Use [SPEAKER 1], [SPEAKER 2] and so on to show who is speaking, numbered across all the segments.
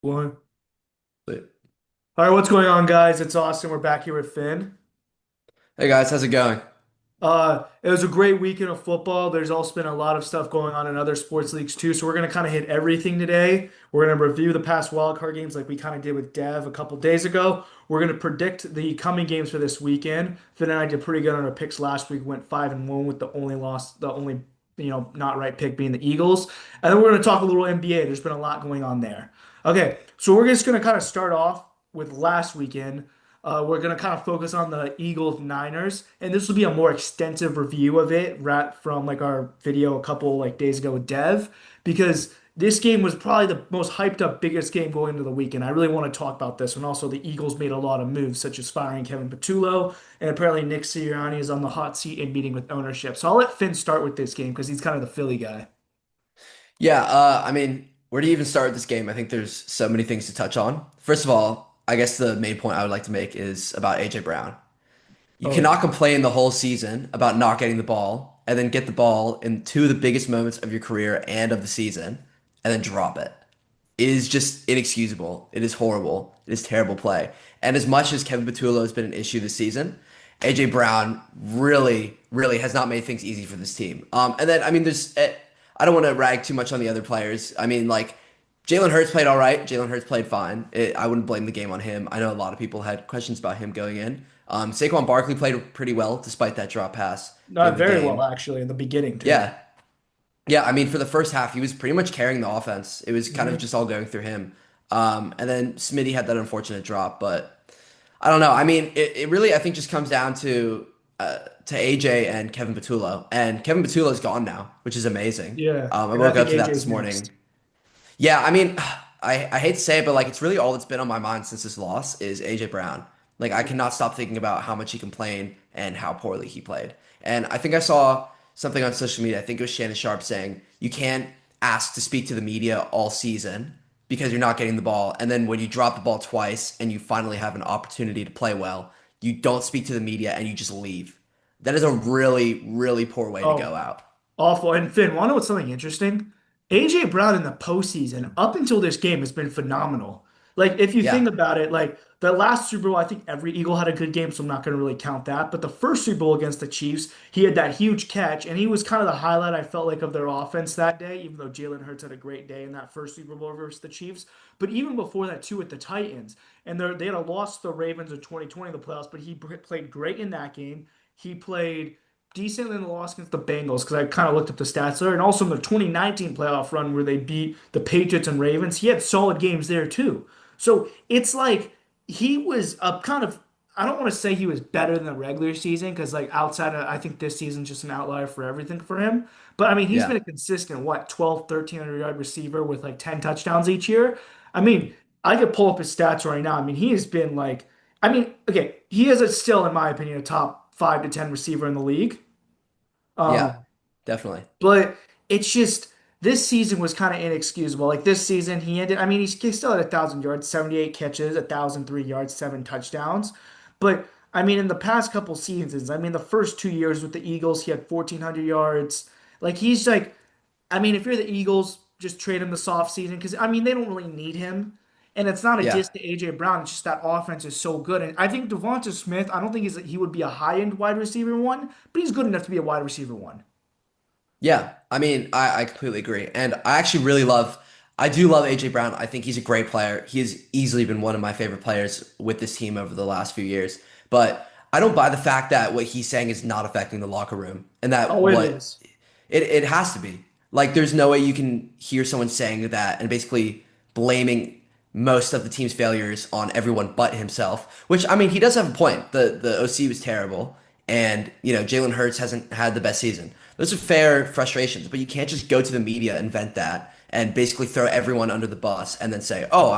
[SPEAKER 1] One.
[SPEAKER 2] Hey
[SPEAKER 1] All right, what's going on, guys? It's Austin. We're back here with Finn.
[SPEAKER 2] guys, how's it going?
[SPEAKER 1] It was a great weekend of football. There's also been a lot of stuff going on in other sports leagues too. So we're gonna kind of hit everything today. We're gonna review the past wildcard games like we kind of did with Dev a couple days ago. We're gonna predict the coming games for this weekend. Finn and I did pretty good on our picks last week. Went 5-1 with the only not right pick being the Eagles. And then we're gonna talk a little NBA. There's been a lot going on there. Okay, so we're just gonna kind of start off with last weekend. We're going to kind of focus on the Eagles Niners, and this will be a more extensive review of it from like our video a couple like days ago with Dev, because this game was probably the most hyped up, biggest game going into the weekend. I really want to talk about this one. Also, the Eagles made a lot of moves, such as firing Kevin Patullo, and apparently Nick Sirianni is on the hot seat and meeting with ownership. So I'll let Finn start with this game because he's kind of the Philly guy.
[SPEAKER 2] Yeah, I mean, where do you even start with this game? I think there's so many things to touch on. First of all, I guess the main point I would like to make is about AJ Brown. You
[SPEAKER 1] Oh
[SPEAKER 2] cannot complain the whole season about not getting the ball and then get the ball in two of the biggest moments of your career and of the season and then drop it. It is just inexcusable. It is horrible. It is terrible play. And as much as Kevin Patullo has been an issue this season, AJ Brown really, really has not made things easy for this team. And then I mean, I don't want to rag too much on the other players. I mean, like Jalen Hurts played all right. Jalen Hurts played fine. I wouldn't blame the game on him. I know a lot of people had questions about him going in. Saquon Barkley played pretty well despite that drop pass at the
[SPEAKER 1] not
[SPEAKER 2] end of the
[SPEAKER 1] very well
[SPEAKER 2] game.
[SPEAKER 1] actually in the beginning too.
[SPEAKER 2] Yeah, yeah, I mean, for the first half, he was pretty much carrying the offense. It was kind of
[SPEAKER 1] Mhm.
[SPEAKER 2] just all going through him. And then Smitty had that unfortunate drop, but I don't know. I mean, it really, I think, just comes down to AJ and Kevin Patullo. And Kevin Patullo's gone now, which is amazing.
[SPEAKER 1] Yeah,
[SPEAKER 2] I
[SPEAKER 1] and I
[SPEAKER 2] woke
[SPEAKER 1] think
[SPEAKER 2] up to that
[SPEAKER 1] AJ's
[SPEAKER 2] this morning.
[SPEAKER 1] next.
[SPEAKER 2] Yeah, I mean, I hate to say it, but like, it's really all that's been on my mind since this loss is AJ Brown. Like, I cannot stop thinking about how much he complained and how poorly he played. And I think I saw something on social media. I think it was Shannon Sharp saying you can't ask to speak to the media all season because you're not getting the ball. And then when you drop the ball twice and you finally have an opportunity to play well, you don't speak to the media and you just leave. That is a really, really poor way to go
[SPEAKER 1] Oh,
[SPEAKER 2] out.
[SPEAKER 1] awful. And Finn, want to know what's something interesting? AJ Brown in the postseason, up until this game, has been phenomenal. Like, if you think
[SPEAKER 2] Yeah,
[SPEAKER 1] about it, like the last Super Bowl, I think every Eagle had a good game, so I'm not going to really count that. But the first Super Bowl against the Chiefs, he had that huge catch, and he was kind of the highlight, I felt like, of their offense that day, even though Jalen Hurts had a great day in that first Super Bowl versus the Chiefs. But even before that, too, with the Titans, and they had lost the Ravens in 2020 in the playoffs, but he played great in that game. He played decent in the loss against the Bengals because I kind of looked up the stats there, and also in the 2019 playoff run where they beat the Patriots and Ravens, he had solid games there too. So it's like he was a kind of, I don't want to say he was better than the regular season because like outside of, I think this season's just an outlier for everything for him. But I mean, he's been
[SPEAKER 2] yeah.
[SPEAKER 1] a consistent, what, 12, 1,300 yard receiver with like 10 touchdowns each year. I mean, I could pull up his stats right now. I mean, he has been like, I mean, okay, he is still, in my opinion, a top 5 to 10 receiver in the league.
[SPEAKER 2] Yeah,
[SPEAKER 1] Um,
[SPEAKER 2] definitely.
[SPEAKER 1] but it's just this season was kind of inexcusable. Like this season, he ended. I mean, he still had 1,000 yards, 78 catches, 1,003 yards, 7 touchdowns. But I mean, in the past couple seasons, I mean, the first 2 years with the Eagles, he had 1,400 yards. Like he's like, I mean, if you're the Eagles, just trade him this offseason because I mean, they don't really need him. And it's not a
[SPEAKER 2] Yeah.
[SPEAKER 1] diss to AJ Brown. It's just that offense is so good. And I think Devonta Smith, I don't think he would be a high end wide receiver one, but he's good enough to be a wide receiver one.
[SPEAKER 2] Yeah, I mean, I completely agree. And I actually really I do love AJ Brown. I think he's a great player. He has easily been one of my favorite players with this team over the last few years. But I don't buy the fact that what he's saying is not affecting the locker room and that
[SPEAKER 1] Oh, it
[SPEAKER 2] what
[SPEAKER 1] is.
[SPEAKER 2] it has to be. Like, there's no way you can hear someone saying that and basically blaming most of the team's failures on everyone but himself. Which, I mean, he does have a point. The OC was terrible, and Jalen Hurts hasn't had the best season. Those are fair frustrations, but you can't just go to the media and vent that and basically throw everyone under the bus and then say, "Oh,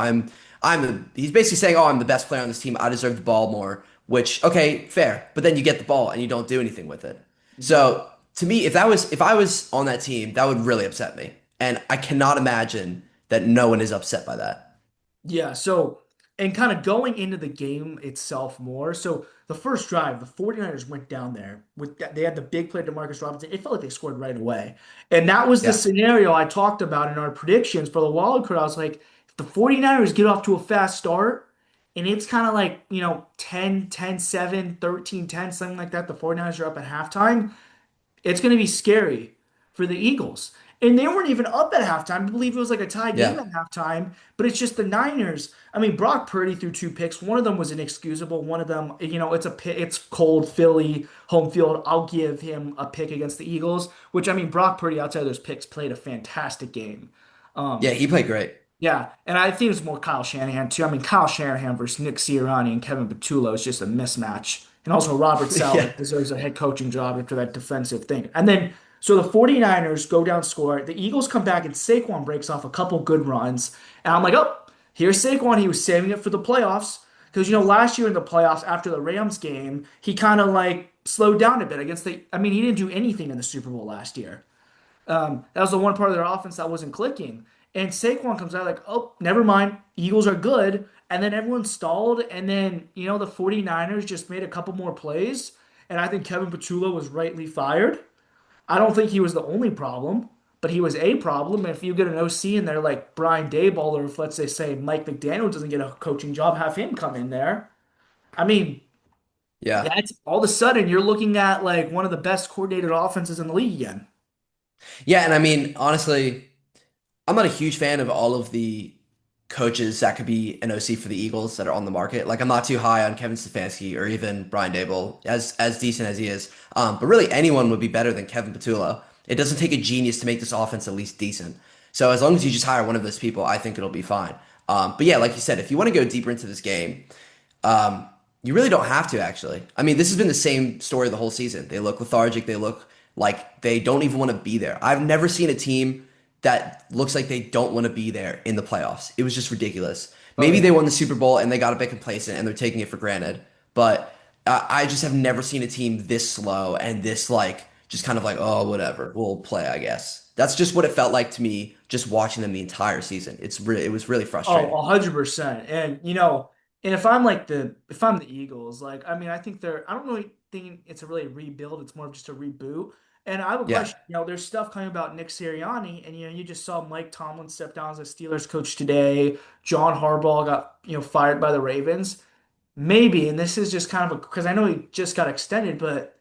[SPEAKER 2] he's basically saying, "Oh, I'm the best player on this team. I deserve the ball more." Which, okay, fair, but then you get the ball and you don't do anything with it.
[SPEAKER 1] Exactly.
[SPEAKER 2] So to me, if I was on that team, that would really upset me. And I cannot imagine that no one is upset by that.
[SPEAKER 1] Yeah, so and kind of going into the game itself more. So the first drive, the 49ers went down there with that, they had the big play to Marcus Robinson. It felt like they scored right away. And that was the
[SPEAKER 2] Yeah.
[SPEAKER 1] scenario I talked about in our predictions for the wild card. I was like, The 49ers get off to a fast start, and it's kind of like, 10, 10, 7, 13, 10, something like that. The 49ers are up at halftime. It's going to be scary for the Eagles. And they weren't even up at halftime. I believe it was like a tie game
[SPEAKER 2] Yeah.
[SPEAKER 1] at halftime, but it's just the Niners. I mean, Brock Purdy threw two picks. One of them was inexcusable. One of them, it's cold Philly home field. I'll give him a pick against the Eagles, which I mean, Brock Purdy outside of those picks played a fantastic game.
[SPEAKER 2] Yeah, he played great.
[SPEAKER 1] Yeah, and I think it's more Kyle Shanahan too. I mean, Kyle Shanahan versus Nick Sirianni and Kevin Patullo is just a mismatch. And also Robert
[SPEAKER 2] Yeah.
[SPEAKER 1] Saleh deserves a head coaching job after that defensive thing. And then so the 49ers go down score. The Eagles come back and Saquon breaks off a couple good runs. And I'm like, oh, here's Saquon. He was saving it for the playoffs. Because last year in the playoffs after the Rams game, he kind of like slowed down a bit against I mean, he didn't do anything in the Super Bowl last year. That was the one part of their offense that wasn't clicking. And Saquon comes out like, oh, never mind. Eagles are good. And then everyone stalled. And then, the 49ers just made a couple more plays. And I think Kevin Patullo was rightly fired. I don't think he was the only problem, but he was a problem. And if you get an OC in there like Brian Daboll, or if let's say Mike McDaniel doesn't get a coaching job, have him come in there. I mean,
[SPEAKER 2] Yeah.
[SPEAKER 1] that's all of a sudden you're looking at like one of the best coordinated offenses in the league again.
[SPEAKER 2] Yeah, and I mean, honestly, I'm not a huge fan of all of the coaches that could be an OC for the Eagles that are on the market. Like I'm not too high on Kevin Stefanski or even Brian Daboll, as decent as he is. But really anyone would be better than Kevin Patullo. It doesn't take a genius to make this offense at least decent. So as long as you just hire one of those people, I think it'll be fine. But yeah, like you said, if you want to go deeper into this game, um, you really don't have to actually. I mean, this has been the same story the whole season. They look lethargic. They look like they don't even want to be there. I've never seen a team that looks like they don't want to be there in the playoffs. It was just ridiculous.
[SPEAKER 1] Oh
[SPEAKER 2] Maybe
[SPEAKER 1] yeah.
[SPEAKER 2] they won the Super Bowl and they got a bit complacent and they're taking it for granted. But I just have never seen a team this slow and this like just kind of like, oh, whatever, we'll play, I guess. That's just what it felt like to me just watching them the entire season. It was really
[SPEAKER 1] Oh,
[SPEAKER 2] frustrating.
[SPEAKER 1] 100%. And and if I'm the Eagles, like I mean, I don't really think it's a really rebuild, it's more of just a reboot. And I have a
[SPEAKER 2] Yeah.
[SPEAKER 1] question, there's stuff coming about Nick Sirianni, and you just saw Mike Tomlin step down as a Steelers coach today. John Harbaugh got, fired by the Ravens. Maybe, and this is just kind of because I know he just got extended, but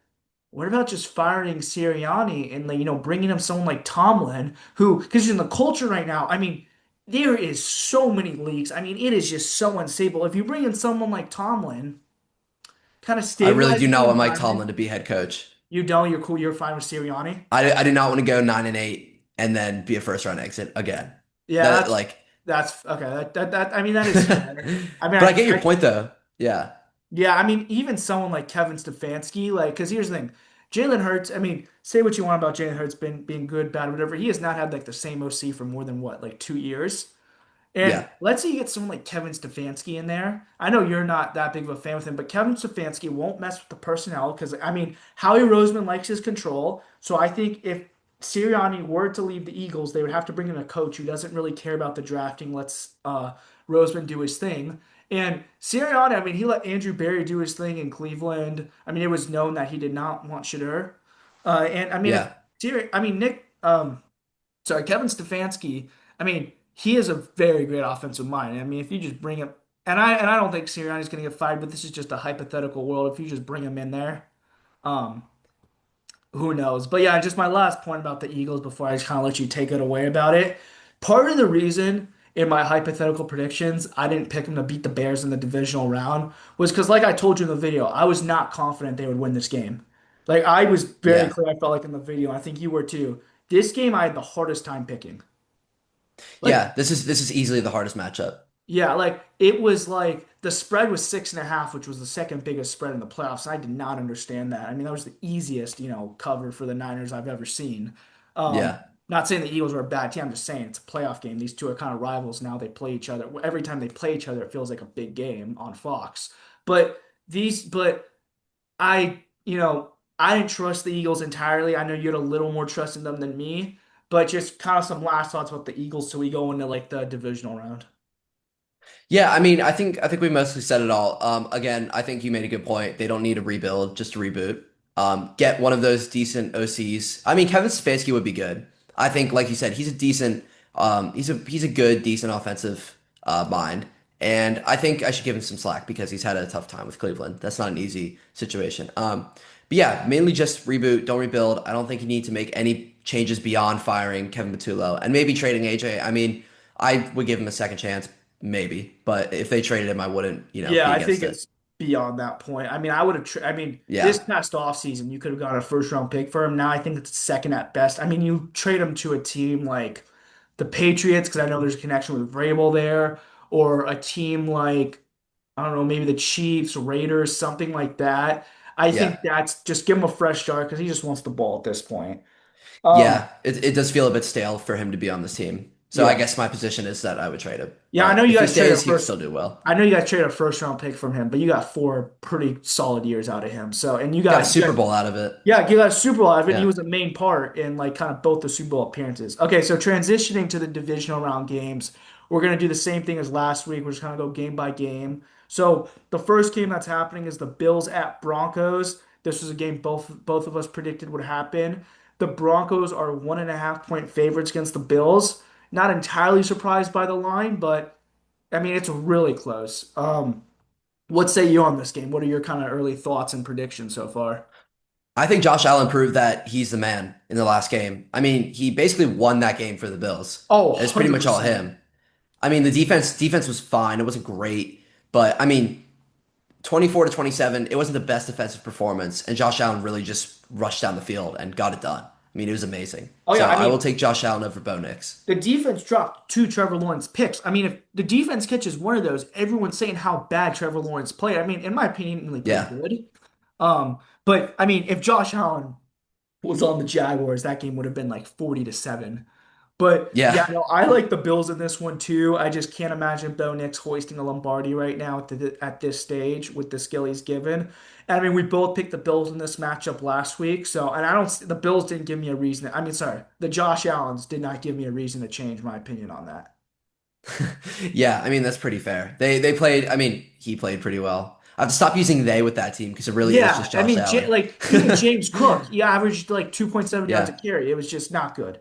[SPEAKER 1] what about just firing Sirianni and like, bringing him someone like Tomlin, who because in the culture right now, I mean, there is so many leaks. I mean, it is just so unstable. If you bring in someone like Tomlin, kind of
[SPEAKER 2] I really
[SPEAKER 1] stabilize
[SPEAKER 2] do
[SPEAKER 1] the
[SPEAKER 2] not want Mike
[SPEAKER 1] environment,
[SPEAKER 2] Tomlin to be head coach.
[SPEAKER 1] you don't, you're cool, you're fine with Sirianni.
[SPEAKER 2] I do not want to go 9-8 and then be a first round exit again.
[SPEAKER 1] Yeah,
[SPEAKER 2] That
[SPEAKER 1] that's
[SPEAKER 2] like
[SPEAKER 1] that's okay. I mean, that is fair. I mean,
[SPEAKER 2] But I get your point though. Yeah.
[SPEAKER 1] yeah, I mean, even someone like Kevin Stefanski, like, because here's the thing, Jalen Hurts. I mean, say what you want about Jalen Hurts being good, bad, whatever. He has not had like the same OC for more than what, like 2 years. And
[SPEAKER 2] Yeah.
[SPEAKER 1] let's say you get someone like Kevin Stefanski in there. I know you're not that big of a fan with him, but Kevin Stefanski won't mess with the personnel because I mean, Howie Roseman likes his control. So I think if Sirianni were to leave the Eagles, they would have to bring in a coach who doesn't really care about the drafting. Let's Roseman do his thing. And Sirianni, I mean, he let Andrew Berry do his thing in Cleveland. I mean, it was known that he did not want Shadur. And I mean, if
[SPEAKER 2] Yeah.
[SPEAKER 1] I mean Nick, sorry, Kevin Stefanski. I mean, he is a very great offensive mind. I mean, if you just bring him, and I don't think Sirianni's going to get fired, but this is just a hypothetical world. If you just bring him in there, um, who knows? But yeah, just my last point about the Eagles before I just kind of let you take it away about it. Part of the reason in my hypothetical predictions I didn't pick them to beat the Bears in the divisional round was because, like I told you in the video, I was not confident they would win this game. Like I was very
[SPEAKER 2] Yeah.
[SPEAKER 1] clear, I felt like in the video. I think you were too. This game I had the hardest time picking. Like
[SPEAKER 2] Yeah. This is easily the hardest matchup.
[SPEAKER 1] yeah, like it was like the spread was 6.5, which was the second biggest spread in the playoffs. I did not understand that. I mean, that was the easiest, cover for the Niners I've ever seen. Um,
[SPEAKER 2] Yeah.
[SPEAKER 1] Not saying the Eagles were a bad team. I'm just saying it's a playoff game. These two are kind of rivals now. They play each other. Every time they play each other, it feels like a big game on Fox. But I didn't trust the Eagles entirely. I know you had a little more trust in them than me, but just kind of some last thoughts about the Eagles so we go into like the divisional round.
[SPEAKER 2] Yeah, I mean, I think we mostly said it all. Again, I think you made a good point. They don't need a rebuild, just a reboot. Get one of those decent OCs. I mean, Kevin Stefanski would be good. I think, like you said, he's a decent, he's a good, decent offensive. mind. And I think I should give him some slack because he's had a tough time with Cleveland. That's not an easy situation. But yeah, mainly just reboot, don't rebuild. I don't think you need to make any changes beyond firing Kevin Matullo and maybe trading AJ. I mean, I would give him a second chance, maybe. But if they traded him, I wouldn't,
[SPEAKER 1] Yeah,
[SPEAKER 2] be
[SPEAKER 1] I think
[SPEAKER 2] against it.
[SPEAKER 1] it's beyond that point. I mean, I would have. I mean, this
[SPEAKER 2] Yeah.
[SPEAKER 1] past offseason, you could have got a first round pick for him. Now I think it's second at best. I mean, you trade him to a team like the Patriots because I know there's a connection with Vrabel there, or a team like I don't know, maybe the Chiefs, Raiders, something like that. I
[SPEAKER 2] Yeah.
[SPEAKER 1] think that's just give him a fresh start because he just wants the ball at this point. Um,
[SPEAKER 2] Yeah. It does feel a bit stale for him to be on this team. So I
[SPEAKER 1] yeah.
[SPEAKER 2] guess my position is that I would trade him.
[SPEAKER 1] Yeah, I know
[SPEAKER 2] But
[SPEAKER 1] you
[SPEAKER 2] if he
[SPEAKER 1] guys trade a
[SPEAKER 2] stays, he could
[SPEAKER 1] first.
[SPEAKER 2] still do well.
[SPEAKER 1] I know you guys trade a first round pick from him, but you got four pretty solid years out of him. So, and
[SPEAKER 2] Got a Super Bowl out of it.
[SPEAKER 1] yeah, he got a Super Bowl out of it, and he
[SPEAKER 2] Yeah.
[SPEAKER 1] was a main part in like kind of both the Super Bowl appearances. Okay, so transitioning to the divisional round games, we're gonna do the same thing as last week. We're just gonna go game by game. So the first game that's happening is the Bills at Broncos. This was a game both of us predicted would happen. The Broncos are 1.5 point favorites against the Bills. Not entirely surprised by the line, but I mean it's really close. What say you on this game? What are your kind of early thoughts and predictions so far?
[SPEAKER 2] I think Josh Allen proved that he's the man in the last game. I mean, he basically won that game for the Bills.
[SPEAKER 1] Oh,
[SPEAKER 2] It's pretty much all
[SPEAKER 1] 100%.
[SPEAKER 2] him. I mean, the defense was fine. It wasn't great, but I mean, 24 to 27, it wasn't the best defensive performance, and Josh Allen really just rushed down the field and got it done. I mean, it was amazing.
[SPEAKER 1] Oh yeah,
[SPEAKER 2] So
[SPEAKER 1] I
[SPEAKER 2] I will
[SPEAKER 1] mean
[SPEAKER 2] take Josh Allen over Bo Nix.
[SPEAKER 1] the defense dropped two Trevor Lawrence picks. I mean, if the defense catches one of those, everyone's saying how bad Trevor Lawrence played. I mean, in my opinion, he played
[SPEAKER 2] Yeah.
[SPEAKER 1] good. But I mean, if Josh Allen was on the Jaguars, that game would have been like 40-7. But
[SPEAKER 2] Yeah.
[SPEAKER 1] yeah, no, I like the Bills in this one too. I just can't imagine Bo Nix hoisting a Lombardi right now at this stage with the skill he's given. And I mean, we both picked the Bills in this matchup last week, so and I don't. The Bills didn't give me a reason. I mean, sorry, the Josh Allens did not give me a reason to change my opinion on that.
[SPEAKER 2] Yeah, I mean, that's pretty fair. They played, I mean, he played pretty well. I have to stop using they with that team because it really is
[SPEAKER 1] Yeah,
[SPEAKER 2] just
[SPEAKER 1] I
[SPEAKER 2] Josh
[SPEAKER 1] mean,
[SPEAKER 2] Allen.
[SPEAKER 1] like even James Cook, he averaged like 2.7 yards a
[SPEAKER 2] Yeah.
[SPEAKER 1] carry. It was just not good.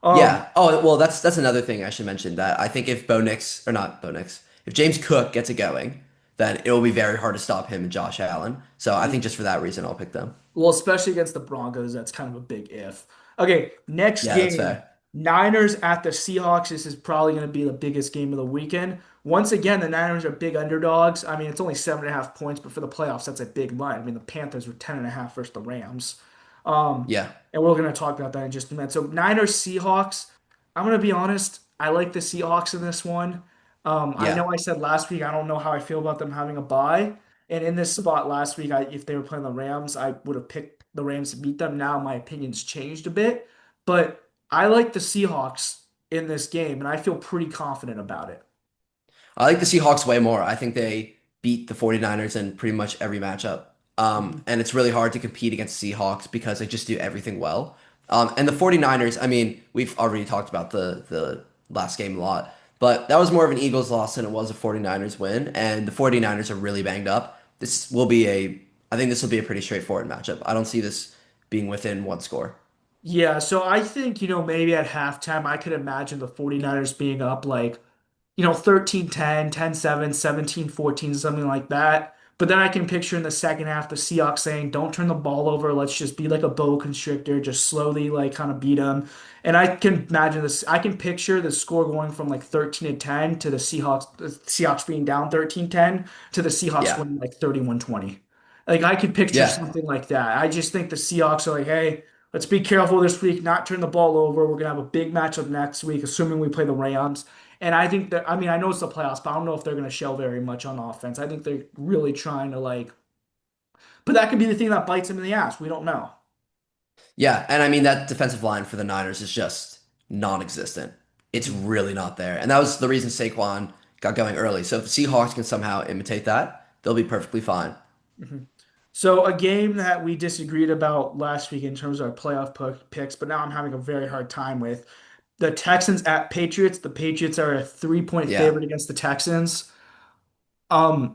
[SPEAKER 2] Yeah.
[SPEAKER 1] Um,
[SPEAKER 2] Oh, well, that's another thing I should mention that I think if Bo Nix, or not Bo Nix, if James Cook gets it going, then it will be very hard to stop him and Josh Allen. So I think just for that reason, I'll pick them.
[SPEAKER 1] Well, especially against the Broncos, that's kind of a big if. Okay, next
[SPEAKER 2] Yeah, that's
[SPEAKER 1] game,
[SPEAKER 2] fair.
[SPEAKER 1] Niners at the Seahawks. This is probably going to be the biggest game of the weekend. Once again, the Niners are big underdogs. I mean, it's only 7.5 points, but for the playoffs, that's a big line. I mean, the Panthers were 10.5 versus the Rams. Um,
[SPEAKER 2] Yeah.
[SPEAKER 1] and we're going to talk about that in just a minute. So Niners Seahawks. I'm going to be honest. I like the Seahawks in this one. I
[SPEAKER 2] Yeah.
[SPEAKER 1] know I said last week I don't know how I feel about them having a bye. And in this spot last week, if they were playing the Rams, I would have picked the Rams to beat them. Now my opinion's changed a bit, but I like the Seahawks in this game, and I feel pretty confident about it.
[SPEAKER 2] I like the Seahawks way more. I think they beat the 49ers in pretty much every matchup.
[SPEAKER 1] Mhm.
[SPEAKER 2] And it's really hard to compete against Seahawks because they just do everything well. And the 49ers, I mean, we've already talked about the last game a lot, but that was more of an Eagles loss than it was a 49ers win. And the 49ers are really banged up. I think this will be a pretty straightforward matchup. I don't see this being within one score.
[SPEAKER 1] Yeah, so I think, maybe at halftime, I could imagine the 49ers being up like 13-10, 10-7, 17-14, something like that. But then I can picture in the second half the Seahawks saying, "Don't turn the ball over. Let's just be like a boa constrictor, just slowly like kind of beat them." And I can imagine this. I can picture the score going from like 13-10 to the Seahawks being down 13-10 to the Seahawks
[SPEAKER 2] Yeah.
[SPEAKER 1] winning like 31-20. Like I could picture
[SPEAKER 2] Yeah.
[SPEAKER 1] something like that. I just think the Seahawks are like, "Hey, let's be careful this week, not turn the ball over. We're gonna have a big matchup next week, assuming we play the Rams." And I think that, I mean, I know it's the playoffs, but I don't know if they're going to show very much on offense. I think they're really trying to but that could be the thing that bites them in the ass. We don't know.
[SPEAKER 2] Yeah, and I mean that defensive line for the Niners is just non-existent. It's
[SPEAKER 1] Mhm.
[SPEAKER 2] really not there. And that was the reason Saquon got going early. So if the Seahawks can somehow imitate that, they'll be perfectly fine.
[SPEAKER 1] Mhm. So a game that we disagreed about last week in terms of our picks, but now I'm having a very hard time with the Texans at Patriots. The Patriots are a 3 point
[SPEAKER 2] Yeah.
[SPEAKER 1] favorite against the Texans.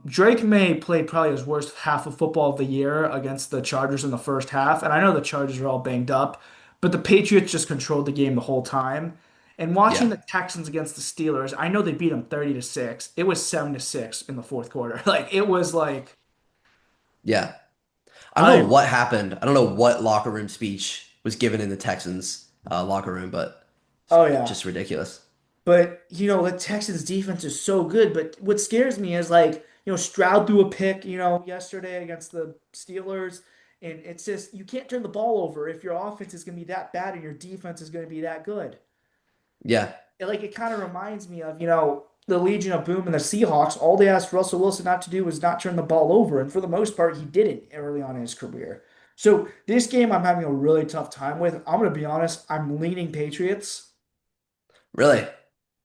[SPEAKER 1] Drake May played probably his worst half of football of the year against the Chargers in the first half, and I know the Chargers are all banged up, but the Patriots just controlled the game the whole time. And watching
[SPEAKER 2] Yeah.
[SPEAKER 1] the Texans against the Steelers, I know they beat them 30-6. It was 7-6 in the fourth quarter. Like it was like
[SPEAKER 2] Yeah. I don't know
[SPEAKER 1] I
[SPEAKER 2] what happened. I don't know what locker room speech was given in the Texans locker room, but it's
[SPEAKER 1] oh yeah.
[SPEAKER 2] just ridiculous.
[SPEAKER 1] But the Texans defense is so good. But what scares me is like, Stroud threw a pick, yesterday against the Steelers. And it's just you can't turn the ball over if your offense is gonna be that bad and your defense is gonna be that good.
[SPEAKER 2] Yeah.
[SPEAKER 1] It kind of reminds me of, the Legion of Boom and the Seahawks. All they asked Russell Wilson not to do was not turn the ball over. And for the most part, he didn't early on in his career. So this game I'm having a really tough time with. I'm gonna be honest, I'm leaning Patriots.
[SPEAKER 2] Really.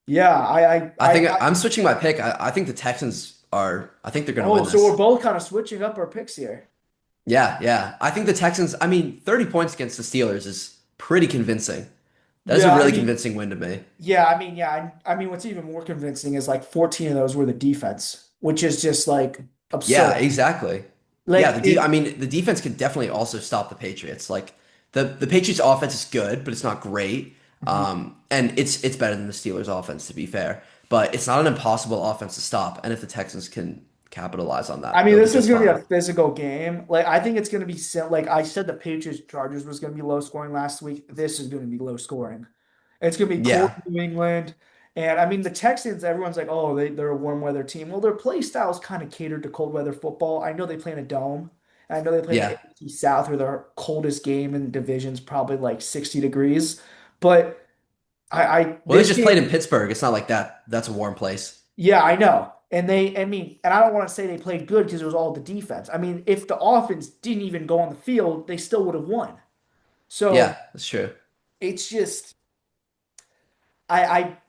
[SPEAKER 1] Yeah,
[SPEAKER 2] I think I'm switching my pick. I think the Texans are, I think they're going to
[SPEAKER 1] oh,
[SPEAKER 2] win
[SPEAKER 1] so we're
[SPEAKER 2] this.
[SPEAKER 1] both kind of switching up our picks here.
[SPEAKER 2] Yeah, yeah. I think the Texans, I mean, 30 points against the Steelers is pretty convincing. That is a
[SPEAKER 1] Yeah,
[SPEAKER 2] really convincing win to me.
[SPEAKER 1] I mean, what's even more convincing is like 14 of those were the defense, which is just like
[SPEAKER 2] Yeah,
[SPEAKER 1] absurd.
[SPEAKER 2] exactly. Yeah,
[SPEAKER 1] Like
[SPEAKER 2] I
[SPEAKER 1] it,
[SPEAKER 2] mean, the defense could definitely also stop the Patriots. Like the Patriots offense is good, but it's not great.
[SPEAKER 1] Mhm.
[SPEAKER 2] And it's better than the Steelers offense to be fair, but it's not an impossible offense to stop. And if the Texans can capitalize on
[SPEAKER 1] I
[SPEAKER 2] that,
[SPEAKER 1] mean,
[SPEAKER 2] they'll be
[SPEAKER 1] this is
[SPEAKER 2] just
[SPEAKER 1] going to be
[SPEAKER 2] fine.
[SPEAKER 1] a physical game. Like, I think it's going to be like I said, the Patriots Chargers was going to be low scoring last week. This is going to be low scoring. It's going to be cold
[SPEAKER 2] Yeah,
[SPEAKER 1] in New England. And I mean, the Texans, everyone's like, oh, they're a warm weather team. Well, their play style is kind of catered to cold weather football. I know they play in a dome. And I know they play in the
[SPEAKER 2] yeah.
[SPEAKER 1] AFC South, where their coldest game in the division's probably like 60 degrees. But
[SPEAKER 2] Well, they
[SPEAKER 1] this
[SPEAKER 2] just played
[SPEAKER 1] game,
[SPEAKER 2] in Pittsburgh. It's not like that. That's a warm place.
[SPEAKER 1] yeah, I know. I mean, and I don't want to say they played good because it was all the defense. I mean, if the offense didn't even go on the field, they still would have won.
[SPEAKER 2] Yeah,
[SPEAKER 1] So
[SPEAKER 2] that's true.
[SPEAKER 1] it's just,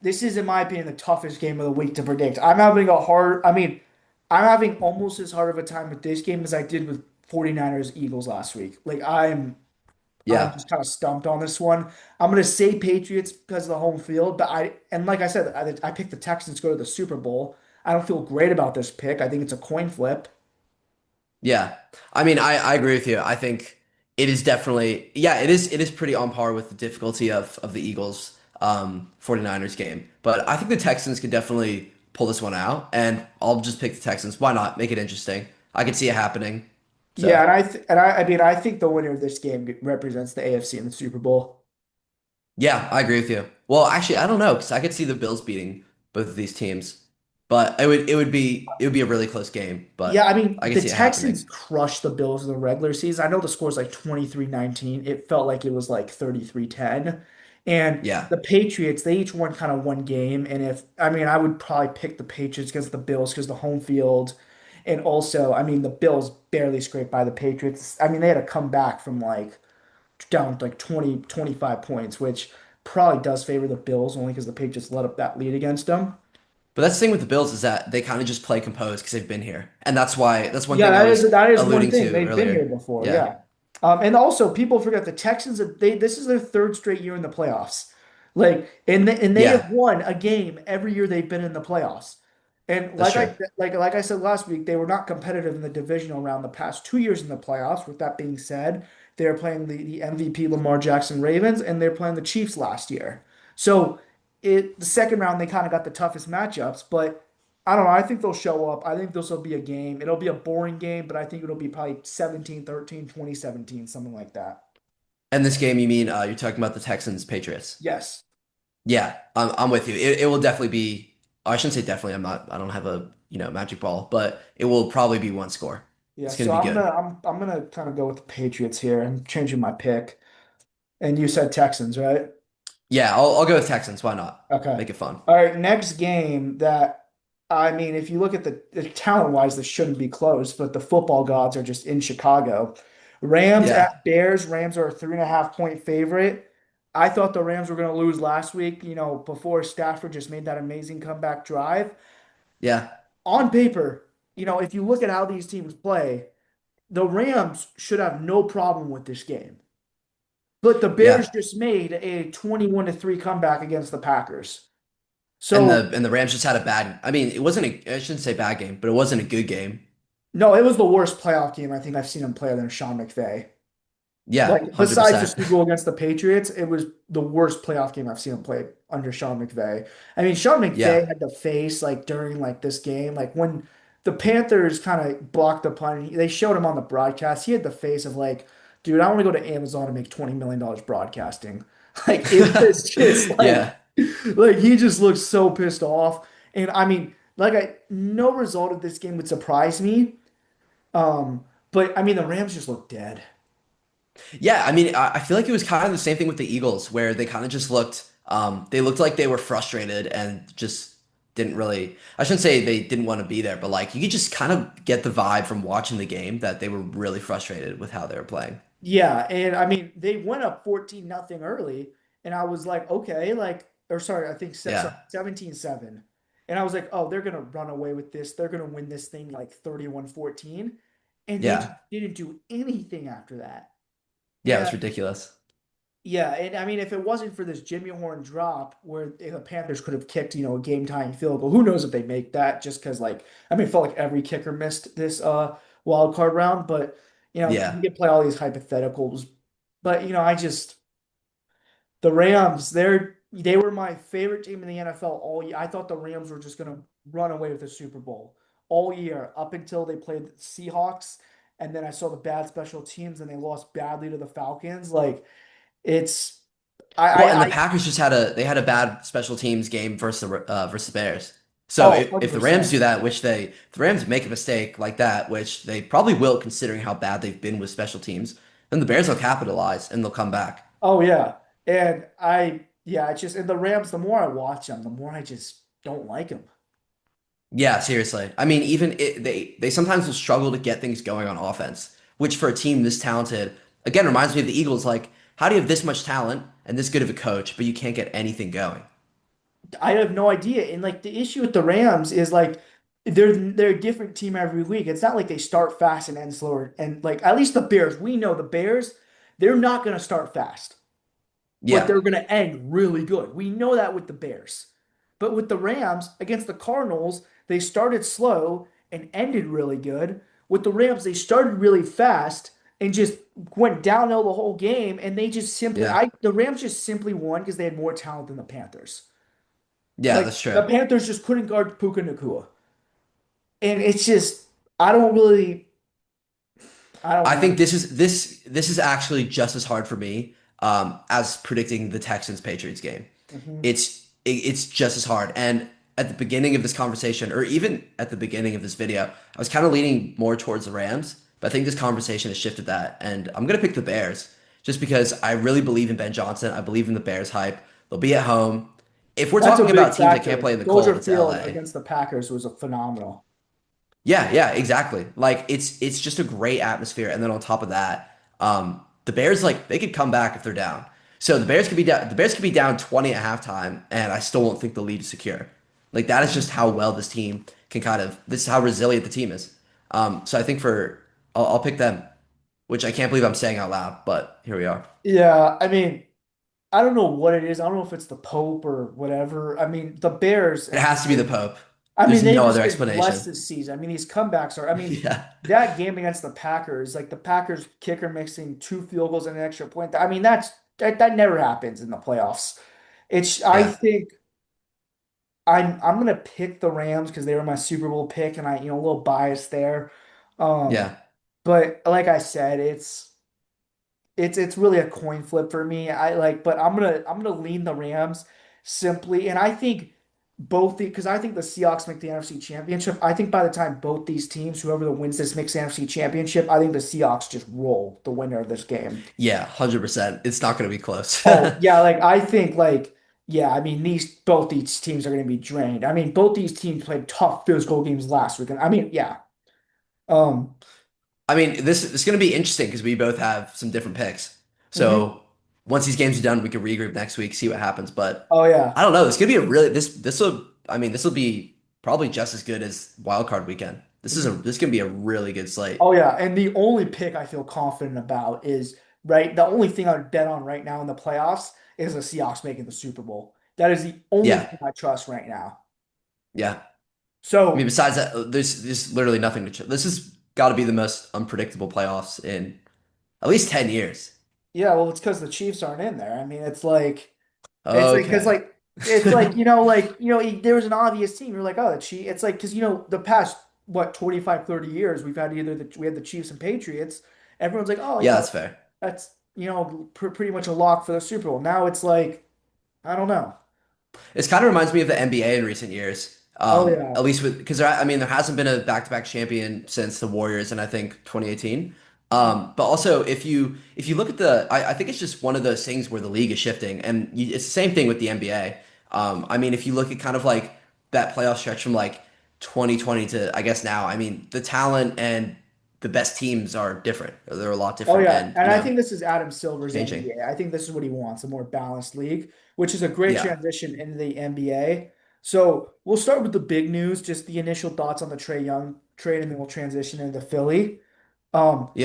[SPEAKER 1] this is, in my opinion, the toughest game of the week to predict. I mean, I'm having almost as hard of a time with this game as I did with 49ers Eagles last week. Like, I'm
[SPEAKER 2] Yeah.
[SPEAKER 1] just kind of stumped on this one. I'm gonna say Patriots because of the home field, but like I said, I picked the Texans to go to the Super Bowl. I don't feel great about this pick. I think it's a coin flip.
[SPEAKER 2] Yeah. I mean, I agree with you. I think it is definitely yeah, it is pretty on par with the difficulty of the Eagles 49ers game. But I think the Texans could definitely pull this one out and I'll just pick the Texans. Why not? Make it interesting. I could see it happening.
[SPEAKER 1] Yeah,
[SPEAKER 2] So,
[SPEAKER 1] I mean, I think the winner of this game represents the AFC in the Super Bowl.
[SPEAKER 2] yeah, I agree with you. Well, actually, I don't know because I could see the Bills beating both of these teams. But it would be a really close game,
[SPEAKER 1] Yeah, I
[SPEAKER 2] but
[SPEAKER 1] mean,
[SPEAKER 2] I can
[SPEAKER 1] the
[SPEAKER 2] see it happening.
[SPEAKER 1] Texans crushed the Bills in the regular season. I know the score's like 23-19. It felt like it was like 33-10. And
[SPEAKER 2] Yeah.
[SPEAKER 1] the Patriots, they each won kind of one game. And I mean, I would probably pick the Patriots against the Bills because the home field. And also, I mean, the Bills barely scraped by the Patriots. I mean, they had to come back from like down like 20-25 points, which probably does favor the Bills only because the Patriots let up that lead against them.
[SPEAKER 2] But that's the thing with the Bills is that they kind of just play composed because they've been here. And that's one
[SPEAKER 1] Yeah,
[SPEAKER 2] thing I was
[SPEAKER 1] that is one
[SPEAKER 2] alluding
[SPEAKER 1] thing.
[SPEAKER 2] to
[SPEAKER 1] They've been here
[SPEAKER 2] earlier.
[SPEAKER 1] before.
[SPEAKER 2] Yeah.
[SPEAKER 1] Yeah. And also people forget the Texans this is their third straight year in the playoffs. And they have
[SPEAKER 2] Yeah.
[SPEAKER 1] won a game every year they've been in the playoffs. And
[SPEAKER 2] That's true.
[SPEAKER 1] like I said last week, they were not competitive in the divisional round the past 2 years in the playoffs. With that being said, they're playing the MVP Lamar Jackson Ravens and they're playing the Chiefs last year. So the second round they kind of got the toughest matchups, but I don't know. I think they'll show up. I think this will be a game. It'll be a boring game, but I think it'll be probably 17-13, 20-17, something like that.
[SPEAKER 2] And this game, you mean you're talking about the Texans Patriots?
[SPEAKER 1] Yes.
[SPEAKER 2] Yeah, I'm with you. It will definitely be. I shouldn't say definitely. I don't have a magic ball, but it will probably be one score.
[SPEAKER 1] Yeah.
[SPEAKER 2] It's gonna
[SPEAKER 1] So
[SPEAKER 2] be good.
[SPEAKER 1] I'm gonna kind of go with the Patriots here. I'm changing my pick. And you said Texans, right?
[SPEAKER 2] Yeah, I'll go with Texans. Why not?
[SPEAKER 1] Okay.
[SPEAKER 2] Make it fun.
[SPEAKER 1] All right. Next game that I mean, if you look at the talent wise, this shouldn't be close, but the football gods are just in Chicago. Rams
[SPEAKER 2] Yeah,
[SPEAKER 1] at Bears. Rams are a 3.5 point favorite. I thought the Rams were going to lose last week, before Stafford just made that amazing comeback drive.
[SPEAKER 2] yeah,
[SPEAKER 1] On paper, if you look at how these teams play, the Rams should have no problem with this game. But the Bears
[SPEAKER 2] yeah.
[SPEAKER 1] just made a 21-3 comeback against the Packers.
[SPEAKER 2] And
[SPEAKER 1] So
[SPEAKER 2] the Rams just had a bad. I mean, it wasn't a. I shouldn't say bad game, but it wasn't a good game.
[SPEAKER 1] no, it was the worst playoff game I think I've seen him play other than Sean McVay.
[SPEAKER 2] Yeah,
[SPEAKER 1] Like besides the
[SPEAKER 2] 100%.
[SPEAKER 1] Super Bowl against the Patriots, it was the worst playoff game I've seen him play under Sean McVay. I mean, Sean McVay
[SPEAKER 2] Yeah.
[SPEAKER 1] had the face like during like this game, like when the Panthers kind of blocked the punt, they showed him on the broadcast. He had the face of like, dude, I want to go to Amazon and make $20 million broadcasting. Like it was just
[SPEAKER 2] Yeah.
[SPEAKER 1] like he just looked so pissed off. And I mean, no result of this game would surprise me. But I mean, the Rams just looked dead.
[SPEAKER 2] Yeah, I mean, I feel like it was kind of the same thing with the Eagles, where they kind of just looked, they looked like they were frustrated and just didn't really, I shouldn't say they didn't want to be there, but like you could just kind of get the vibe from watching the game that they were really frustrated with how they were playing.
[SPEAKER 1] Yeah, and I mean they went up 14-0 early, and I was like, okay, like, or sorry, I think sorry,
[SPEAKER 2] Yeah.
[SPEAKER 1] 17-7. And I was like, oh, they're gonna run away with this. They're gonna win this thing like 31-14. And they just
[SPEAKER 2] Yeah.
[SPEAKER 1] didn't do anything after that.
[SPEAKER 2] Yeah, it
[SPEAKER 1] And
[SPEAKER 2] was ridiculous.
[SPEAKER 1] yeah, and I mean, if it wasn't for this Jimmy Horn drop where the Panthers could have kicked, a game tying field goal, who knows if they make that just because like I mean, it felt like every kicker missed this wild card round, but you
[SPEAKER 2] Yeah.
[SPEAKER 1] can play all these hypotheticals. But I just the Rams, they were my favorite team in the NFL all year. I thought the Rams were just gonna run away with the Super Bowl all year up until they played the Seahawks, and then I saw the bad special teams and they lost badly to the Falcons. Like it's
[SPEAKER 2] Well, and the
[SPEAKER 1] I
[SPEAKER 2] Packers just they had a bad special teams game versus the Bears. So
[SPEAKER 1] oh,
[SPEAKER 2] if the Rams
[SPEAKER 1] 100%.
[SPEAKER 2] do that, if the Rams make a mistake like that, which they probably will considering how bad they've been with special teams, then the Bears will capitalize and they'll come back.
[SPEAKER 1] Oh yeah. And yeah, it's just and the Rams, the more I watch them, the more I just don't like them.
[SPEAKER 2] Yeah, seriously. I mean, they sometimes will struggle to get things going on offense, which for a team this talented, again, reminds me of the Eagles. Like, how do you have this much talent and this good of a coach, but you can't get anything going?
[SPEAKER 1] I have no idea. And like the issue with the Rams is like they're a different team every week. It's not like they start fast and end slower. And like at least the Bears, we know the Bears, they're not going to start fast, but
[SPEAKER 2] Yeah,
[SPEAKER 1] they're going to end really good. We know that with the Bears. But with the Rams against the Cardinals, they started slow and ended really good. With the Rams, they started really fast and just went downhill the whole game. And they just simply,
[SPEAKER 2] yeah,
[SPEAKER 1] the Rams just simply won because they had more talent than the Panthers.
[SPEAKER 2] yeah.
[SPEAKER 1] Like
[SPEAKER 2] That's
[SPEAKER 1] the
[SPEAKER 2] true.
[SPEAKER 1] Panthers just couldn't guard Puka Nacua. And it's just, I don't really, I don't
[SPEAKER 2] I think
[SPEAKER 1] know.
[SPEAKER 2] this is actually just as hard for me as predicting the Texans Patriots game.
[SPEAKER 1] Mhm.
[SPEAKER 2] It's just as hard. And at the beginning of this conversation, or even at the beginning of this video, I was kind of leaning more towards the Rams, but I think this conversation has shifted that, and I'm gonna pick the Bears just because I really believe in Ben Johnson. I believe in the Bears hype. They'll be at home. If we're
[SPEAKER 1] That's a
[SPEAKER 2] talking
[SPEAKER 1] big
[SPEAKER 2] about teams that can't
[SPEAKER 1] factor.
[SPEAKER 2] play in the cold,
[SPEAKER 1] Soldier
[SPEAKER 2] it's
[SPEAKER 1] Field
[SPEAKER 2] LA.
[SPEAKER 1] against the Packers was a phenomenal.
[SPEAKER 2] Yeah, yeah, exactly. Like it's just a great atmosphere, and then on top of that, the Bears like they could come back if they're down. So the Bears could be down. The Bears could be down 20 at halftime, and I still won't think the lead is secure. Like that is just how well this team can kind of. This is how resilient the team is. So I think I'll pick them, which I can't believe I'm saying out loud, but here we are.
[SPEAKER 1] Yeah, I mean, I don't know what it is. I don't know if it's the Pope or whatever. I mean, the Bears
[SPEAKER 2] It
[SPEAKER 1] have
[SPEAKER 2] has to be the Pope.
[SPEAKER 1] I
[SPEAKER 2] There's
[SPEAKER 1] mean, they've
[SPEAKER 2] no
[SPEAKER 1] just
[SPEAKER 2] other
[SPEAKER 1] been blessed
[SPEAKER 2] explanation.
[SPEAKER 1] this season. I mean, these comebacks are, I mean,
[SPEAKER 2] Yeah,
[SPEAKER 1] that game against the Packers, like the Packers kicker mixing two field goals and an extra point. I mean, that never happens in the playoffs. I
[SPEAKER 2] yeah,
[SPEAKER 1] think I'm gonna pick the Rams because they were my Super Bowl pick, and a little biased there. Um,
[SPEAKER 2] yeah.
[SPEAKER 1] but like I said, it's really a coin flip for me. But I'm gonna lean the Rams simply, and I think because I think the Seahawks make the NFC Championship. I think by the time both these teams, whoever the wins this makes the NFC Championship, I think the Seahawks just roll the winner of this game.
[SPEAKER 2] Yeah, 100%. It's not going to be close.
[SPEAKER 1] Oh yeah, like I think yeah, I mean both these teams are gonna be drained. I mean both these teams played tough physical games last week, and I mean yeah, um,
[SPEAKER 2] I mean, this is going to be interesting because we both have some different picks.
[SPEAKER 1] mhm.
[SPEAKER 2] So once these games are done, we can regroup next week, see what happens. But
[SPEAKER 1] Oh yeah.
[SPEAKER 2] I don't know. It's going to be a really this will I mean this will be probably just as good as Wild Card Weekend.
[SPEAKER 1] Mhm.
[SPEAKER 2] This is going to be a really good slate.
[SPEAKER 1] Oh yeah, and the only pick I feel confident about is right. The only thing I would bet on right now in the playoffs is the Seahawks making the Super Bowl. That is the only
[SPEAKER 2] Yeah,
[SPEAKER 1] thing I trust right now.
[SPEAKER 2] yeah. I mean,
[SPEAKER 1] So
[SPEAKER 2] besides that, there's literally nothing to. This has got to be the most unpredictable playoffs in at least 10 years.
[SPEAKER 1] yeah, well, it's because the Chiefs aren't in there. I mean, it's like because
[SPEAKER 2] Okay.
[SPEAKER 1] It's there was an obvious team. You're like, oh, the Chiefs. It's like because the past what 25, 30 years we've had we had the Chiefs and Patriots. Everyone's like, oh,
[SPEAKER 2] Yeah, that's fair.
[SPEAKER 1] that's pretty much a lock for the Super Bowl. Now it's like I don't know.
[SPEAKER 2] This kind of reminds me of the NBA in recent years.
[SPEAKER 1] Oh yeah,
[SPEAKER 2] At least with because I mean there hasn't been a back-to-back champion since the Warriors in I think 2018. But also if you look at I think it's just one of those things where the league is shifting, and it's the same thing with the NBA. I mean if you look at kind of like that playoff stretch from like 2020 to I guess now, I mean the talent and the best teams are different. They're a lot
[SPEAKER 1] oh
[SPEAKER 2] different,
[SPEAKER 1] yeah,
[SPEAKER 2] and
[SPEAKER 1] and I think this is Adam Silver's
[SPEAKER 2] changing.
[SPEAKER 1] NBA. I think this is what he wants, a more balanced league, which is a great
[SPEAKER 2] Yeah,
[SPEAKER 1] transition into the NBA. So we'll start with the big news, just the initial thoughts on the Trae Young trade, and then we'll transition into Philly.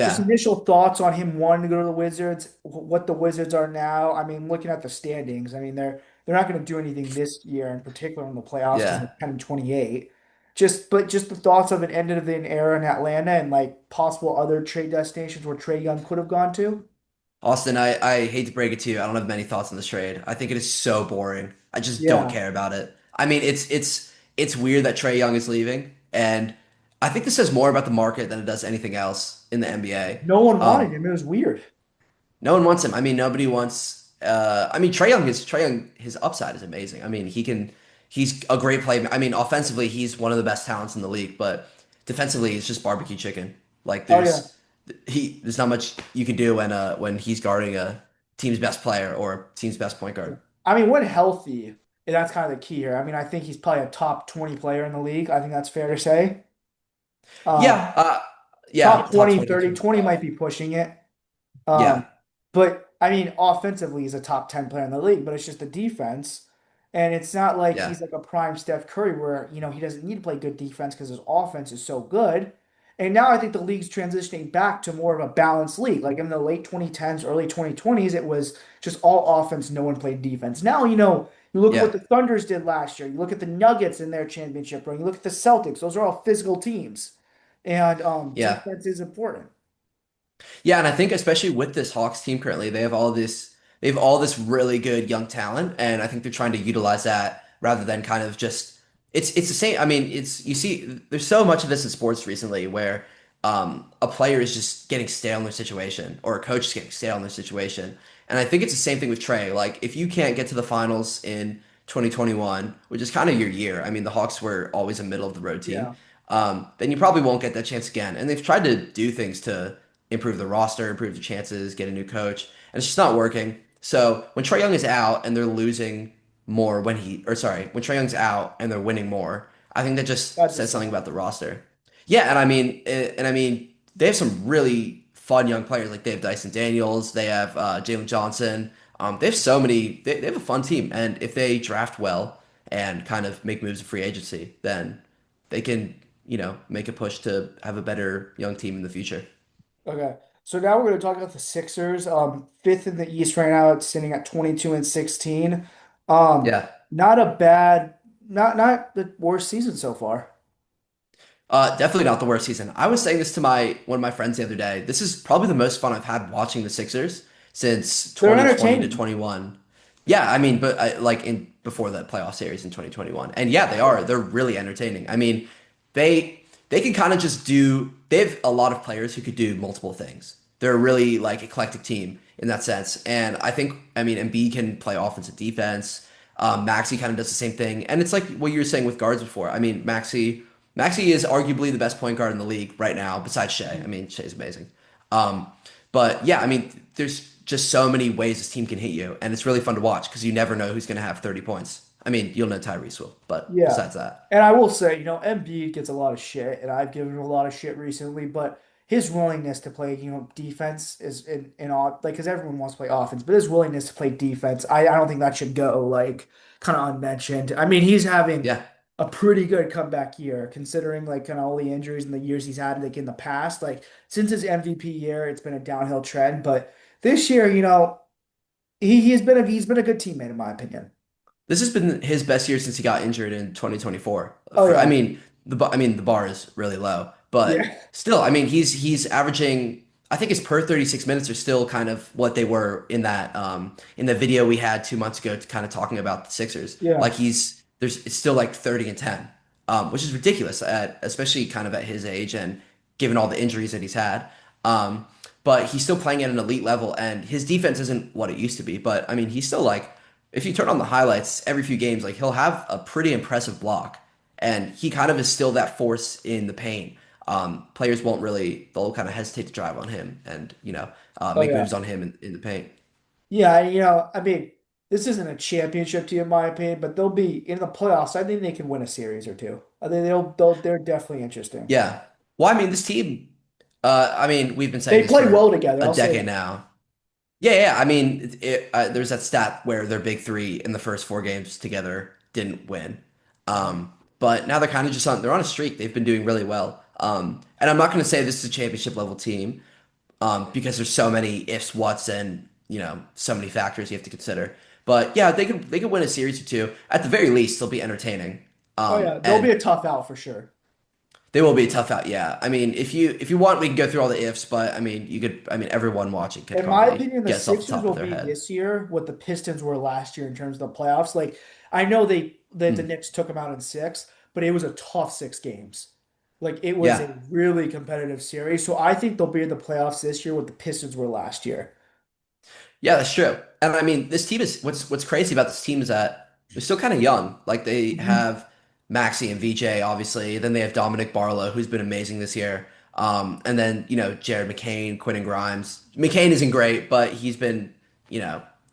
[SPEAKER 1] Just
[SPEAKER 2] yeah,
[SPEAKER 1] initial thoughts on him wanting to go to the Wizards, what the Wizards are now. I mean, looking at the standings, I mean they're not going to do anything this year in particular in the playoffs because
[SPEAKER 2] yeah.
[SPEAKER 1] they're 10 and 28. Just the thoughts of an end of an era in Atlanta and like possible other trade destinations where Trae Young could have gone to.
[SPEAKER 2] Austin, I hate to break it to you. I don't have many thoughts on this trade. I think it is so boring. I just don't
[SPEAKER 1] Yeah,
[SPEAKER 2] care about it. I mean, it's weird that Trey Young is leaving, and I think this says more about the market than it does anything else in the NBA.
[SPEAKER 1] no one wanted
[SPEAKER 2] Um,
[SPEAKER 1] him. It was weird.
[SPEAKER 2] no one wants him. I mean, nobody wants. I mean, Trey Young. His upside is amazing. I mean, he's a great player. I mean, offensively, he's one of the best talents in the league, but defensively, he's just barbecue chicken. Like,
[SPEAKER 1] Oh yeah.
[SPEAKER 2] there's not much you can do when he's guarding a team's best player or a team's best point guard.
[SPEAKER 1] I mean, when healthy, and that's kind of the key here. I mean, I think he's probably a top 20 player in the league. I think that's fair to say. Um,
[SPEAKER 2] Yeah, yeah,
[SPEAKER 1] Top
[SPEAKER 2] top
[SPEAKER 1] 20,
[SPEAKER 2] 20,
[SPEAKER 1] 30, 20
[SPEAKER 2] 25.
[SPEAKER 1] might be pushing it. Um,
[SPEAKER 2] Yeah,
[SPEAKER 1] but I mean, offensively, he's a top 10 player in the league, but it's just the defense. And it's not like
[SPEAKER 2] yeah,
[SPEAKER 1] he's like a prime Steph Curry where, he doesn't need to play good defense because his offense is so good. And now I think the league's transitioning back to more of a balanced league. Like in the late 2010s, early 2020s, it was just all offense, no one played defense. Now, you look at what
[SPEAKER 2] yeah,
[SPEAKER 1] the Thunders did last year. You look at the Nuggets in their championship run. You look at the Celtics. Those are all physical teams. And
[SPEAKER 2] yeah.
[SPEAKER 1] defense is important.
[SPEAKER 2] Yeah, and I think especially with this Hawks team currently, they have all this really good young talent, and I think they're trying to utilize that rather than kind of just it's the same. I mean, it's you see there's so much of this in sports recently where a player is just getting stale in their situation or a coach is getting stale in their situation. And I think it's the same thing with Trey. Like if you can't get to the finals in 2021, which is kind of your year. I mean, the Hawks were always a middle of the road team.
[SPEAKER 1] Yeah.
[SPEAKER 2] Then you probably won't get that chance again. And they've tried to do things to improve the roster, improve the chances, get a new coach, and it's just not working. So when Trae Young is out and they're losing more when Trae Young's out and they're winning more, I think that just
[SPEAKER 1] That's a
[SPEAKER 2] says something
[SPEAKER 1] sign.
[SPEAKER 2] about the roster. Yeah, and I mean they have some really fun young players. Like they have Dyson Daniels, they have Jalen Johnson. They have so many. They have a fun team, and if they draft well and kind of make moves in free agency, then they can make a push to have a better young team in the future.
[SPEAKER 1] Okay. So now we're going to talk about the Sixers. Fifth in the East right now. It's sitting at 22 and 16.
[SPEAKER 2] Yeah.
[SPEAKER 1] Not a bad, not the worst season so far.
[SPEAKER 2] Definitely not the worst season. I was saying this to my one of my friends the other day. This is probably the most fun I've had watching the Sixers since
[SPEAKER 1] They're
[SPEAKER 2] 2020 to
[SPEAKER 1] entertaining.
[SPEAKER 2] 21. Yeah, I mean, but like in before the playoff series in 2021. And yeah, they are.
[SPEAKER 1] Yeah.
[SPEAKER 2] They're really entertaining. I mean, they can kind of just do they have a lot of players who could do multiple things. They're a really like eclectic team in that sense. And I mean, Embiid can play offense and defense. Maxey kind of does the same thing. And it's like what you were saying with guards before. I mean, Maxey is arguably the best point guard in the league right now, besides Shea. I mean, Shea's amazing. Um, but yeah, I mean, there's just so many ways this team can hit you, and it's really fun to watch because you never know who's going to have 30 points. I mean, you'll know Tyrese will, but
[SPEAKER 1] Yeah.
[SPEAKER 2] besides that,
[SPEAKER 1] And I will say, Embiid gets a lot of shit, and I've given him a lot of shit recently, but his willingness to play, defense is in all, like, because everyone wants to play offense, but his willingness to play defense, I don't think that should go, like, kind of unmentioned. I mean, he's having
[SPEAKER 2] yeah,
[SPEAKER 1] a pretty good comeback year, considering, like, kind of all the injuries and the years he's had, like, in the past. Like, since his MVP year, it's been a downhill trend, but this year, he's been a good teammate, in my opinion.
[SPEAKER 2] this has been his best year since he got injured in 2024.
[SPEAKER 1] Oh,
[SPEAKER 2] I
[SPEAKER 1] yeah.
[SPEAKER 2] mean, the bar is really low, but
[SPEAKER 1] Yeah.
[SPEAKER 2] still, I mean, he's averaging. I think his per 36 minutes are still kind of what they were in that in the video we had 2 months ago, kind of talking about the Sixers. Like
[SPEAKER 1] Yeah.
[SPEAKER 2] it's still like 30 and 10, which is ridiculous especially kind of at his age and given all the injuries that he's had. Um, but he's still playing at an elite level, and his defense isn't what it used to be. But I mean, he's still like, if you turn on the highlights every few games, like he'll have a pretty impressive block, and he kind of is still that force in the paint. Players won't really, they'll kind of hesitate to drive on him and,
[SPEAKER 1] Oh
[SPEAKER 2] make
[SPEAKER 1] yeah.
[SPEAKER 2] moves on him in the paint.
[SPEAKER 1] Yeah, I mean, this isn't a championship team in my opinion, but they'll be in the playoffs. I think they can win a series or two. I think they're definitely interesting.
[SPEAKER 2] Yeah. Well, I mean, this team, I mean, we've been saying
[SPEAKER 1] They
[SPEAKER 2] this
[SPEAKER 1] play
[SPEAKER 2] for
[SPEAKER 1] well together,
[SPEAKER 2] a
[SPEAKER 1] I'll say
[SPEAKER 2] decade
[SPEAKER 1] that.
[SPEAKER 2] now. Yeah, yeah. I mean, there's that stat where their big three in the first 4 games together didn't win. But now they're kind of just they're on a streak. They've been doing really well. And I'm not going to say this is a championship level team, because there's so many ifs, whats, and so many factors you have to consider. But yeah, they could win a series or two. At the very least, they'll be entertaining.
[SPEAKER 1] Oh yeah, they'll be
[SPEAKER 2] And
[SPEAKER 1] a tough out for sure.
[SPEAKER 2] they will be a tough out. Yeah, I mean, if you want, we can go through all the ifs, but I mean, you could. I mean, everyone watching could
[SPEAKER 1] In my
[SPEAKER 2] probably
[SPEAKER 1] opinion, the
[SPEAKER 2] guess off the
[SPEAKER 1] Sixers
[SPEAKER 2] top of
[SPEAKER 1] will
[SPEAKER 2] their
[SPEAKER 1] be
[SPEAKER 2] head.
[SPEAKER 1] this year what the Pistons were last year in terms of the playoffs. Like I know that the
[SPEAKER 2] Mm,
[SPEAKER 1] Knicks took them out in six, but it was a tough 6 games. Like it was a
[SPEAKER 2] yeah,
[SPEAKER 1] really competitive series. So I think they'll be in the playoffs this year what the Pistons were last year.
[SPEAKER 2] yeah, that's true. And I mean, this team is what's crazy about this team is that they're still kind of young. Like they
[SPEAKER 1] Mhm.
[SPEAKER 2] have Maxi and VJ, obviously. Then they have Dominic Barlow, who's been amazing this year. And then Jared McCain, Quentin Grimes. McCain isn't great, but he's been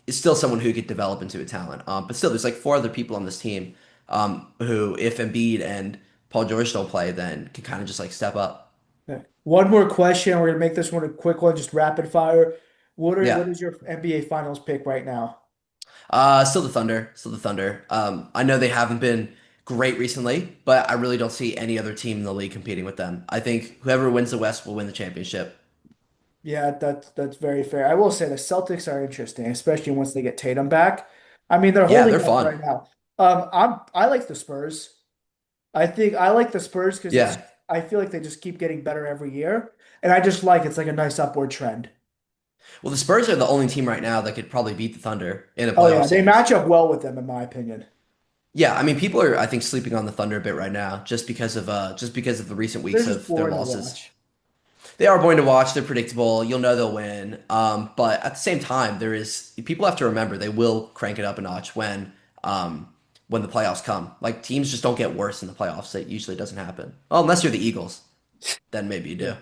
[SPEAKER 2] is still someone who could develop into a talent. But still, there's like 4 other people on this team who, if Embiid and Paul George don't play, then can kind of just like step up.
[SPEAKER 1] Okay. One more question. We're gonna make this one a quick one, just rapid fire. What
[SPEAKER 2] Yeah.
[SPEAKER 1] is your NBA Finals pick right now?
[SPEAKER 2] Still the Thunder. Still the Thunder. I know they haven't been great recently, but I really don't see any other team in the league competing with them. I think whoever wins the West will win the championship.
[SPEAKER 1] Yeah, that's very fair. I will say the Celtics are interesting, especially once they get Tatum back. I mean, they're
[SPEAKER 2] Yeah,
[SPEAKER 1] holding
[SPEAKER 2] they're
[SPEAKER 1] up
[SPEAKER 2] fun.
[SPEAKER 1] right now. I like the Spurs. I think I like the Spurs because
[SPEAKER 2] Yeah.
[SPEAKER 1] I feel like they just keep getting better every year, and I just like it's like a nice upward trend.
[SPEAKER 2] Well, the Spurs are the only team right now that could probably beat the Thunder in a
[SPEAKER 1] Oh
[SPEAKER 2] playoff
[SPEAKER 1] yeah, they
[SPEAKER 2] series.
[SPEAKER 1] match up well with them in my opinion.
[SPEAKER 2] Yeah, I mean, people are I think sleeping on the Thunder a bit right now just because of the recent
[SPEAKER 1] They're
[SPEAKER 2] weeks
[SPEAKER 1] just
[SPEAKER 2] of their
[SPEAKER 1] boring to
[SPEAKER 2] losses.
[SPEAKER 1] watch.
[SPEAKER 2] They are going to watch. They're predictable. You'll know they'll win. But at the same time, people have to remember they will crank it up a notch when the playoffs come. Like teams just don't get worse in the playoffs. It usually doesn't happen. Well, unless you're the Eagles, then maybe you
[SPEAKER 1] Yeah.
[SPEAKER 2] do.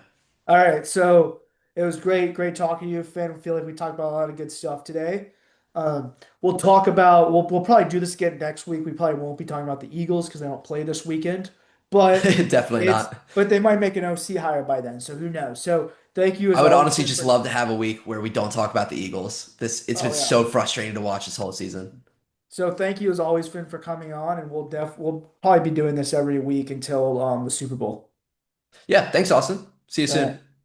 [SPEAKER 1] All right, so it was great talking to you, Finn. I feel like we talked about a lot of good stuff today. We'll probably do this again next week. We probably won't be talking about the Eagles because they don't play this weekend, but
[SPEAKER 2] Definitely
[SPEAKER 1] it's
[SPEAKER 2] not.
[SPEAKER 1] but they might make an OC hire by then, so who knows? So thank you
[SPEAKER 2] I
[SPEAKER 1] as
[SPEAKER 2] would
[SPEAKER 1] always,
[SPEAKER 2] honestly
[SPEAKER 1] Finn,
[SPEAKER 2] just
[SPEAKER 1] for
[SPEAKER 2] love to have a week where we don't talk about the Eagles. It's been
[SPEAKER 1] oh yeah.
[SPEAKER 2] so frustrating to watch this whole season.
[SPEAKER 1] So thank you as always, Finn, for coming on, and we'll probably be doing this every week until the Super Bowl.
[SPEAKER 2] Yeah, thanks, Austin. See you
[SPEAKER 1] All right.
[SPEAKER 2] soon.